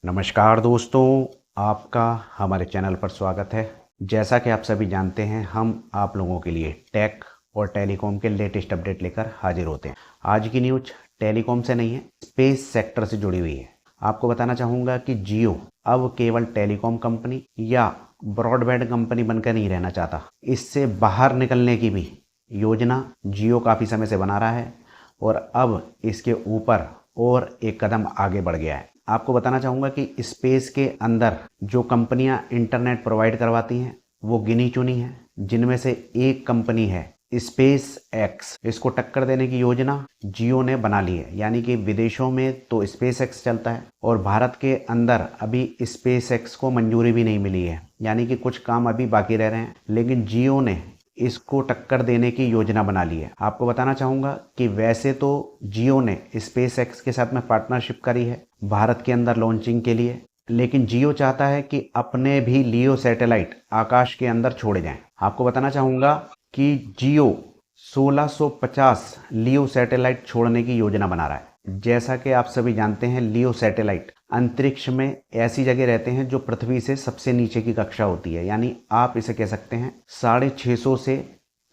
नमस्कार दोस्तों, आपका हमारे चैनल पर स्वागत है। जैसा कि आप सभी जानते हैं, हम आप लोगों के लिए टेक और टेलीकॉम के लेटेस्ट अपडेट लेकर हाजिर होते हैं। आज की न्यूज टेलीकॉम से नहीं है, स्पेस सेक्टर से जुड़ी हुई है। आपको बताना चाहूँगा कि जियो अब केवल टेलीकॉम कंपनी या ब्रॉडबैंड कंपनी बनकर नहीं रहना चाहता। इससे बाहर निकलने की भी योजना जियो काफ़ी समय से बना रहा है और अब इसके ऊपर और एक कदम आगे बढ़ गया है। आपको बताना चाहूँगा कि स्पेस के अंदर जो कंपनियां इंटरनेट प्रोवाइड करवाती हैं वो गिनी चुनी हैं, जिनमें से एक कंपनी है स्पेस एक्स। इसको टक्कर देने की योजना जियो ने बना ली है। यानी कि विदेशों में तो स्पेस एक्स चलता है और भारत के अंदर अभी स्पेस एक्स को मंजूरी भी नहीं मिली है। यानी कि कुछ काम अभी बाकी रह रहे हैं, लेकिन जियो ने इसको टक्कर देने की योजना बना ली है। आपको बताना चाहूँगा कि वैसे तो जियो ने स्पेस एक्स के साथ में पार्टनरशिप करी है भारत के अंदर लॉन्चिंग के लिए, लेकिन जियो चाहता है कि अपने भी लियो सैटेलाइट आकाश के अंदर छोड़े जाएं। आपको बताना चाहूँगा कि जियो 1650 लियो सैटेलाइट छोड़ने की योजना बना रहा है। जैसा कि आप सभी जानते हैं, लियो सैटेलाइट अंतरिक्ष में ऐसी जगह रहते हैं जो पृथ्वी से सबसे नीचे की कक्षा होती है। यानी आप इसे कह सकते हैं 650 से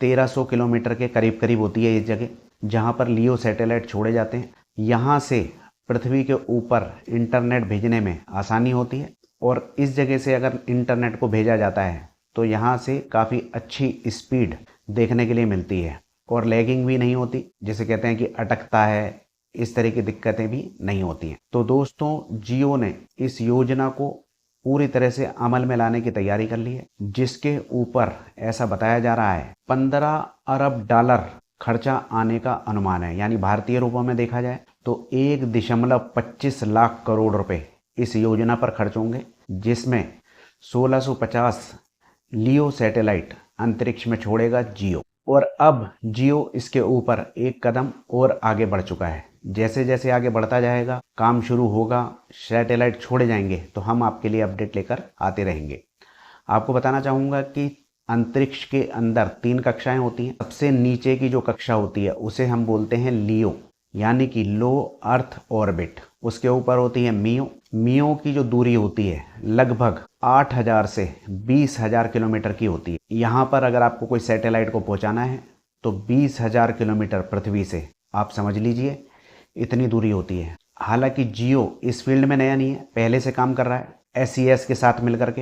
1300 किलोमीटर के करीब करीब होती है ये जगह, जहां पर लियो सैटेलाइट छोड़े जाते हैं। यहां से पृथ्वी के ऊपर इंटरनेट भेजने में आसानी होती है और इस जगह से अगर इंटरनेट को भेजा जाता है तो यहाँ से काफ़ी अच्छी स्पीड देखने के लिए मिलती है और लैगिंग भी नहीं होती, जिसे कहते हैं कि अटकता है, इस तरह की दिक्कतें भी नहीं होती हैं। तो दोस्तों, जियो ने इस योजना को पूरी तरह से अमल में लाने की तैयारी कर ली है, जिसके ऊपर ऐसा बताया जा रहा है 15 अरब डॉलर खर्चा आने का अनुमान है। यानी भारतीय रुपयों में देखा जाए तो 1.25 लाख करोड़ रुपए इस योजना पर खर्च होंगे, जिसमें 1650 लियो सैटेलाइट अंतरिक्ष में छोड़ेगा जियो। और अब जियो इसके ऊपर एक कदम और आगे बढ़ चुका है। जैसे जैसे आगे बढ़ता जाएगा, काम शुरू होगा, सैटेलाइट छोड़े जाएंगे, तो हम आपके लिए अपडेट लेकर आते रहेंगे। आपको बताना चाहूँगा कि अंतरिक्ष के अंदर 3 कक्षाएं होती हैं। सबसे नीचे की जो कक्षा होती है उसे हम बोलते हैं लियो, यानी कि लो अर्थ ऑर्बिट। उसके ऊपर होती है मियो। मियो की जो दूरी होती है लगभग 8000 से 20000 किलोमीटर की होती है। यहाँ पर अगर आपको कोई सैटेलाइट को पहुँचाना है तो 20000 किलोमीटर पृथ्वी से, आप समझ लीजिए इतनी दूरी होती है। हालांकि जियो इस फील्ड में नया नहीं है, पहले से काम कर रहा है SES के साथ मिलकर के।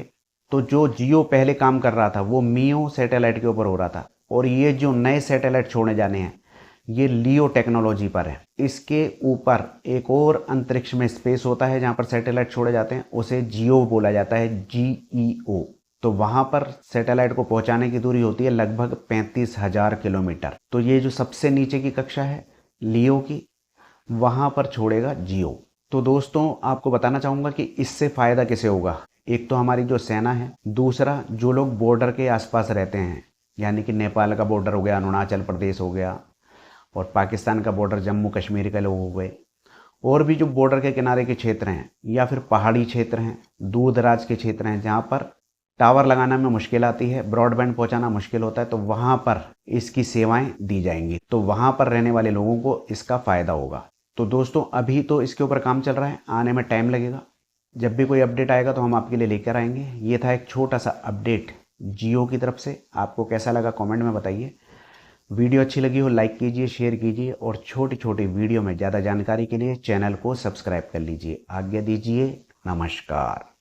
तो जो जियो पहले काम कर रहा था वो मियो सैटेलाइट के ऊपर हो रहा था, और ये जो नए सैटेलाइट छोड़ने जाने हैं ये लियो टेक्नोलॉजी पर है। इसके ऊपर एक और अंतरिक्ष में स्पेस होता है जहां पर सैटेलाइट छोड़े जाते हैं, उसे जियो बोला जाता है, GEO। तो वहां पर सैटेलाइट को पहुंचाने की दूरी होती है लगभग 35,000 किलोमीटर। तो ये जो सबसे नीचे की कक्षा है लियो की, वहां पर छोड़ेगा जियो। तो दोस्तों, आपको बताना चाहूंगा कि इससे फायदा किसे होगा। एक तो हमारी जो सेना है, दूसरा जो लोग बॉर्डर के आसपास रहते हैं, यानी कि नेपाल का बॉर्डर हो गया, अरुणाचल प्रदेश हो गया, और पाकिस्तान का बॉर्डर जम्मू कश्मीर के लोग हो गए, और भी जो बॉर्डर के किनारे के क्षेत्र हैं या फिर पहाड़ी क्षेत्र हैं, दूर दराज के क्षेत्र हैं, जहाँ पर टावर लगाना में मुश्किल आती है, ब्रॉडबैंड पहुंचाना मुश्किल होता है, तो वहाँ पर इसकी सेवाएं दी जाएंगी। तो वहाँ पर रहने वाले लोगों को इसका फ़ायदा होगा। तो दोस्तों, अभी तो इसके ऊपर काम चल रहा है, आने में टाइम लगेगा। जब भी कोई अपडेट आएगा तो हम आपके लिए लेकर आएंगे। ये था एक छोटा सा अपडेट जियो की तरफ से। आपको कैसा लगा कमेंट में बताइए। वीडियो अच्छी लगी हो लाइक कीजिए, शेयर कीजिए, और छोटी छोटी वीडियो में ज़्यादा जानकारी के लिए चैनल को सब्सक्राइब कर लीजिए। आज्ञा दीजिए, नमस्कार।